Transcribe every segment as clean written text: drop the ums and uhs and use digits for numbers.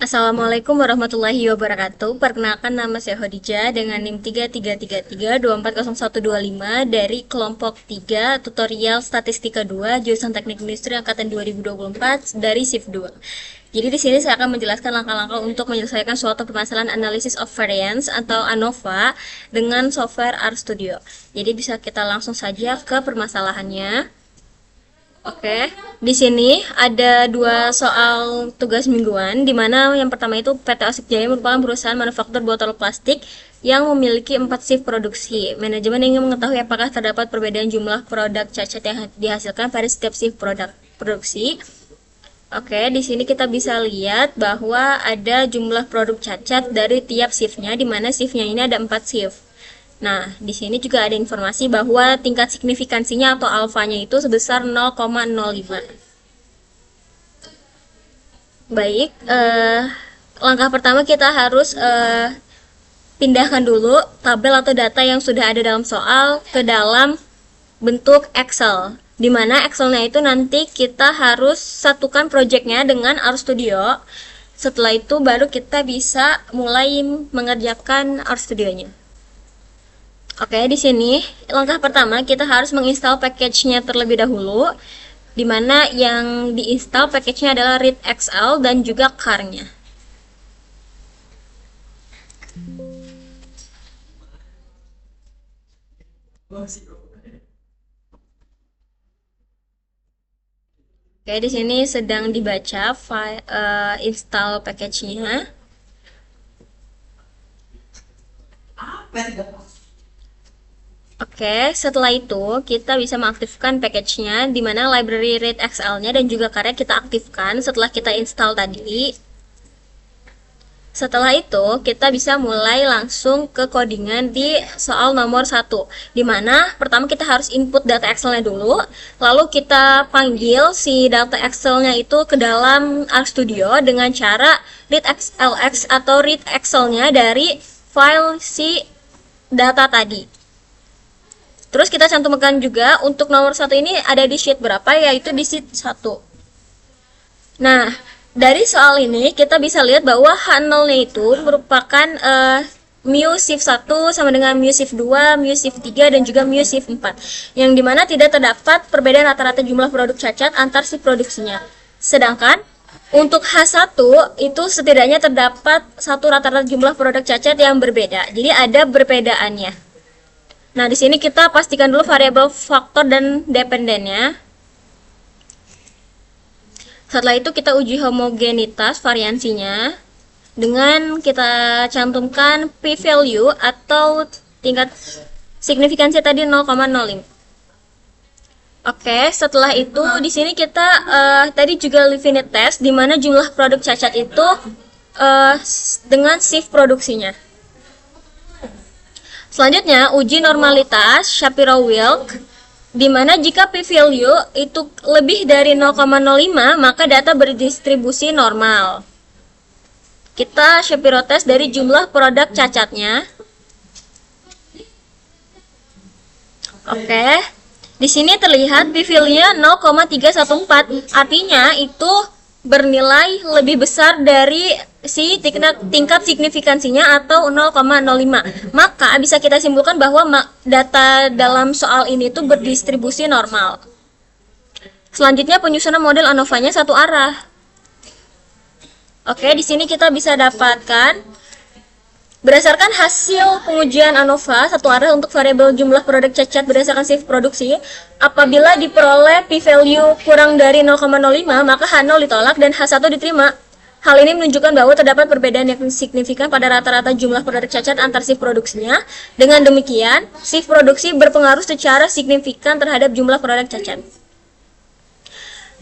Assalamualaikum warahmatullahi wabarakatuh. Perkenalkan, nama saya Khadijah dengan NIM 3333240125 dari kelompok 3 tutorial statistika 2 jurusan Teknik Industri angkatan 2024 dari shift 2. Jadi di sini saya akan menjelaskan langkah-langkah untuk menyelesaikan suatu permasalahan analysis of variance atau ANOVA dengan software RStudio. Jadi bisa kita langsung saja ke permasalahannya. Oke, di sini ada dua soal tugas mingguan, di mana yang pertama itu PT Osik Jaya merupakan perusahaan manufaktur botol plastik yang memiliki 4 shift produksi. Manajemen ingin mengetahui apakah terdapat perbedaan jumlah produk cacat yang dihasilkan pada setiap shift produksi. Oke, di sini kita bisa lihat bahwa ada jumlah produk cacat dari tiap shiftnya, di mana shiftnya ini ada 4 shift. Nah, di sini juga ada informasi bahwa tingkat signifikansinya atau alfanya itu sebesar 0,05. Baik, langkah pertama kita harus pindahkan dulu tabel atau data yang sudah ada dalam soal ke dalam bentuk Excel. Di mana Excelnya itu nanti kita harus satukan projectnya dengan RStudio. Setelah itu baru kita bisa mulai mengerjakan RStudionya. Oke, di sini langkah pertama kita harus menginstal package-nya terlebih dahulu, di mana yang diinstal package-nya adalah readxl dan juga car-nya. Oke, di sini sedang dibaca file install package-nya. Oke, setelah itu kita bisa mengaktifkan package-nya, di mana library readxl-nya dan juga karya kita aktifkan setelah kita install tadi. Setelah itu kita bisa mulai langsung ke codingan di soal nomor 1, di mana pertama kita harus input data Excel-nya dulu, lalu kita panggil si data Excel-nya itu ke dalam RStudio dengan cara readxlx atau read Excel-nya dari file si data tadi. Terus kita cantumkan juga untuk nomor 1 ini ada di sheet berapa, yaitu di sheet 1. Nah, dari soal ini kita bisa lihat bahwa H0-nya itu merupakan mu shift 1 sama dengan mu shift 2, mu shift 3, dan juga mu shift 4. Yang dimana tidak terdapat perbedaan rata-rata jumlah produk cacat antar shift produksinya. Sedangkan untuk H1 itu setidaknya terdapat satu rata-rata jumlah produk cacat yang berbeda. Jadi ada perbedaannya. Nah, di sini kita pastikan dulu variabel faktor dan dependennya. Setelah itu kita uji homogenitas variansinya dengan kita cantumkan p-value atau tingkat signifikansi tadi 0,05. Oke, setelah itu di sini kita tadi juga live-init test, di mana jumlah produk cacat itu dengan shift produksinya. Selanjutnya, uji normalitas Shapiro-Wilk, di mana jika p-value itu lebih dari 0,05, maka data berdistribusi normal. Kita Shapiro test dari jumlah produk cacatnya. Oke, di sini terlihat p-value-nya 0,314, artinya itu bernilai lebih besar dari si tingkat signifikansinya atau 0,05. Maka bisa kita simpulkan bahwa data dalam soal ini tuh berdistribusi normal. Selanjutnya penyusunan model ANOVA-nya satu arah. Oke, di sini kita bisa dapatkan berdasarkan hasil pengujian ANOVA satu arah untuk variabel jumlah produk cacat berdasarkan shift produksi, apabila diperoleh p-value kurang dari 0,05, maka H0 ditolak dan H1 diterima. Hal ini menunjukkan bahwa terdapat perbedaan yang signifikan pada rata-rata jumlah produk cacat antar shift produksinya. Dengan demikian, shift produksi berpengaruh secara signifikan terhadap jumlah produk cacat.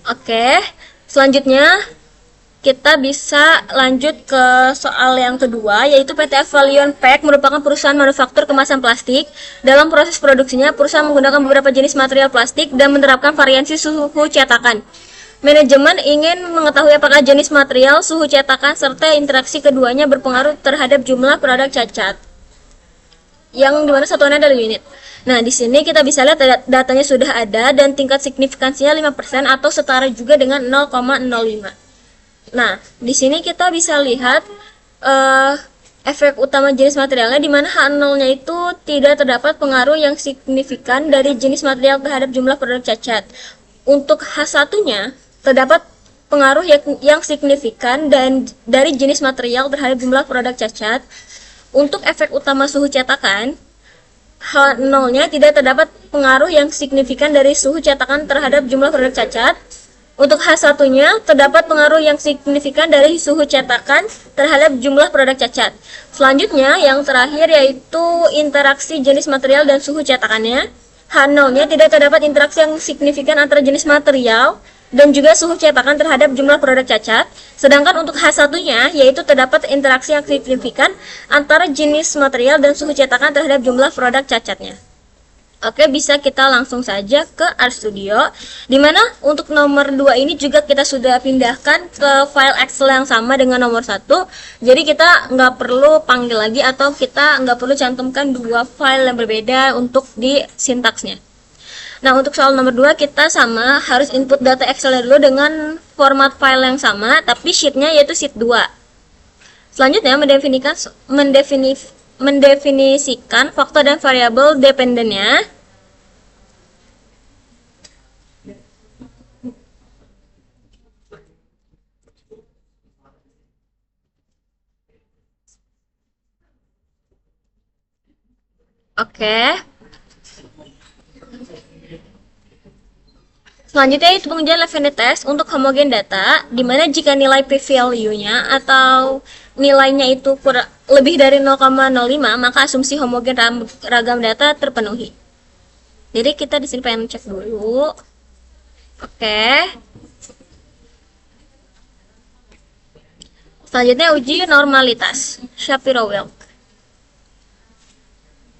Oke, selanjutnya kita bisa lanjut ke soal yang kedua, yaitu PT Avalion Pack merupakan perusahaan manufaktur kemasan plastik. Dalam proses produksinya, perusahaan menggunakan beberapa jenis material plastik dan menerapkan variasi suhu cetakan. Manajemen ingin mengetahui apakah jenis material, suhu cetakan, serta interaksi keduanya berpengaruh terhadap jumlah produk cacat, yang dimana satuannya adalah unit. Nah, di sini kita bisa lihat datanya sudah ada dan tingkat signifikansinya 5% atau setara juga dengan 0,05. Nah, di sini kita bisa lihat eh, efek utama jenis materialnya di mana H0-nya itu tidak terdapat pengaruh yang signifikan dari jenis material terhadap jumlah produk cacat. Untuk H1-nya terdapat pengaruh yang signifikan dan dari jenis material terhadap jumlah produk cacat. Untuk efek utama suhu cetakan, H0-nya tidak terdapat pengaruh yang signifikan dari suhu cetakan terhadap jumlah produk cacat. Untuk H1-nya terdapat pengaruh yang signifikan dari suhu cetakan terhadap jumlah produk cacat. Selanjutnya, yang terakhir yaitu interaksi jenis material dan suhu cetakannya. H0-nya tidak terdapat interaksi yang signifikan antara jenis material dan juga suhu cetakan terhadap jumlah produk cacat. Sedangkan untuk H1-nya yaitu terdapat interaksi yang signifikan antara jenis material dan suhu cetakan terhadap jumlah produk cacatnya. Oke, bisa kita langsung saja ke RStudio, dimana untuk nomor 2 ini juga kita sudah pindahkan ke file Excel yang sama dengan nomor 1. Jadi kita nggak perlu panggil lagi atau kita nggak perlu cantumkan dua file yang berbeda untuk di sintaksnya. Nah, untuk soal nomor 2 kita sama harus input data Excel dulu dengan format file yang sama, tapi sheetnya yaitu sheet 2. Selanjutnya mendefinisikan faktor dan variabel dependennya. Oke. Selanjutnya itu pengujian Levene test untuk homogen data, dimana jika nilai p-value-nya atau nilainya itu lebih dari 0,05, maka asumsi homogen ragam data terpenuhi. Jadi kita di sini pengen cek dulu. Oke. Selanjutnya uji normalitas Shapiro-Wilk.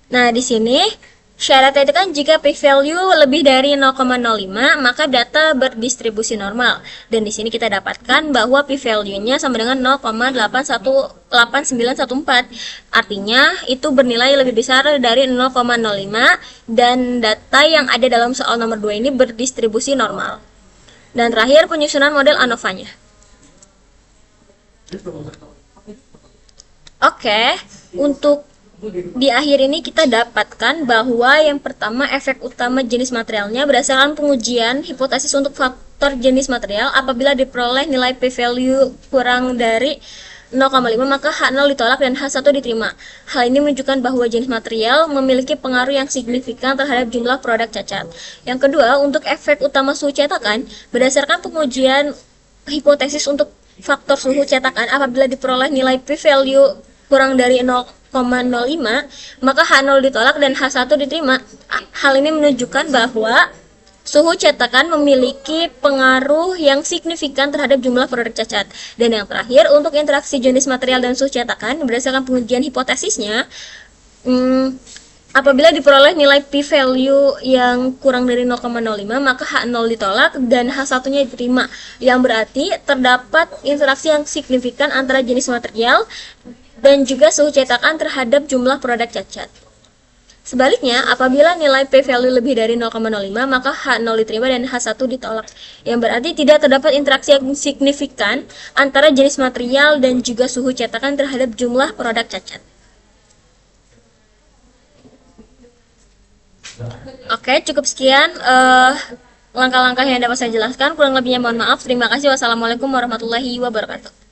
Nah, di sini syaratnya itu kan jika p-value lebih dari 0,05 maka data berdistribusi normal. Dan di sini kita dapatkan bahwa p-value-nya sama dengan 0,8914. Artinya itu bernilai lebih besar dari 0,05 dan data yang ada dalam soal nomor 2 ini berdistribusi normal. Dan terakhir penyusunan model ANOVA-nya. Oke, untuk di akhir ini kita dapatkan bahwa yang pertama efek utama jenis materialnya berdasarkan pengujian hipotesis untuk faktor jenis material apabila diperoleh nilai p-value kurang dari 0,5 maka H0 ditolak dan H1 diterima. Hal ini menunjukkan bahwa jenis material memiliki pengaruh yang signifikan terhadap jumlah produk cacat. Yang kedua, untuk efek utama suhu cetakan berdasarkan pengujian hipotesis untuk faktor suhu cetakan apabila diperoleh nilai p-value kurang dari 0,05 maka H0 ditolak dan H1 diterima. Hal ini menunjukkan bahwa suhu cetakan memiliki pengaruh yang signifikan terhadap jumlah produk cacat. Dan yang terakhir, untuk interaksi jenis material dan suhu cetakan berdasarkan pengujian hipotesisnya, apabila diperoleh nilai p-value yang kurang dari 0,05 maka H0 ditolak dan H1-nya diterima, yang berarti terdapat interaksi yang signifikan antara jenis material dan juga suhu cetakan terhadap jumlah produk cacat. Sebaliknya, apabila nilai p-value lebih dari 0,05 maka H0 diterima dan H1 ditolak, yang berarti tidak terdapat interaksi yang signifikan antara jenis material dan juga suhu cetakan terhadap jumlah produk cacat. Oke, cukup sekian langkah-langkah yang dapat saya jelaskan. Kurang lebihnya mohon maaf. Terima kasih. Wassalamualaikum warahmatullahi wabarakatuh.